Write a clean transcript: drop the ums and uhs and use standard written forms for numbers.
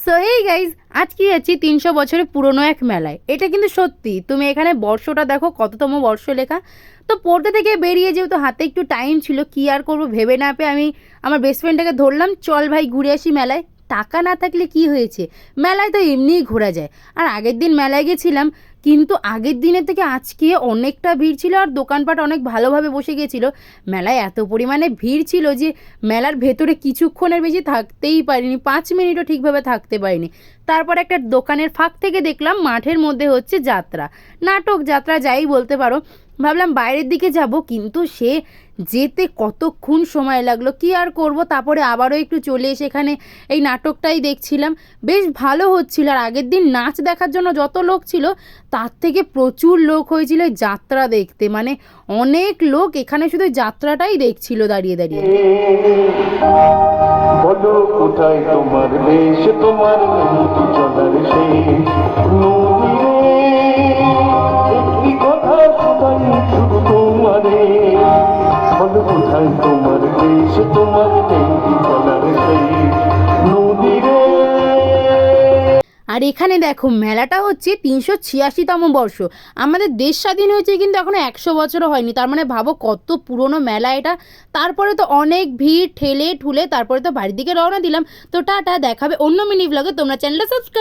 So hey guys, আজকে যাচ্ছি 300 বছরের পুরনো এক মেলায়। এটা কিন্তু সত্যি, তুমি এখানে বর্ষটা দেখো কততম বর্ষ লেখা। তো পড়তে থেকে বেরিয়ে যেহেতু হাতে একটু টাইম ছিল, কি আর করবো ভেবে না পেয়ে আমি আমার বেস্ট ফ্রেন্ডটাকে ধরলাম, চল ভাই ঘুরে আসি মেলায়। টাকা না থাকলে কি হয়েছে, মেলায় তো এমনিই ঘোরা যায়। আর আগের দিন মেলায় গেছিলাম, কিন্তু আগের দিনের থেকে আজকে অনেকটা ভিড় ছিল আর দোকানপাট অনেক ভালোভাবে বসে গিয়েছিল। মেলায় এত পরিমাণে ভিড় ছিল যে মেলার ভেতরে কিছুক্ষণের বেশি থাকতেই পারিনি, 5 মিনিটও ঠিকভাবে থাকতে পারিনি। তারপর একটা দোকানের ফাঁক থেকে দেখলাম মাঠের মধ্যে হচ্ছে যাত্রা, নাটক যাত্রা যাই বলতে পারো। ভাবলাম বাইরের দিকে যাব, কিন্তু সে যেতে কতক্ষণ সময় লাগলো, কি আর করব। তারপরে আবারও একটু চলে এসে এখানে এই নাটকটাই দেখছিলাম, বেশ ভালো হচ্ছিল। আর আগের দিন নাচ দেখার জন্য যত লোক ছিল তার থেকে প্রচুর লোক হয়েছিল এই যাত্রা দেখতে, মানে অনেক লোক এখানে শুধু যাত্রাটাই দেখছিল দাঁড়িয়ে দাঁড়িয়ে। বলো কোথায় তোমার দেশ, তোমার নদী চলার শেষ নদীরে একটি কথা শোনাই শুধু তোমারে। বলো কোথায় তোমার দেশ, তোমার নদী চলার শেষ নদীরে। আর এখানে দেখো মেলাটা হচ্ছে 386তম বর্ষ। আমাদের দেশ স্বাধীন হয়েছে কিন্তু এখনো 100 বছরও হয়নি, তার মানে ভাবো কত পুরনো মেলা এটা। তারপরে তো অনেক ভিড় ঠেলে ঠুলে তারপরে তো বাড়ির দিকে রওনা দিলাম। তো টাটা, দেখাবে অন্য মিনি ব্লগে। তোমরা চ্যানেলটা সাবস্ক্রাইব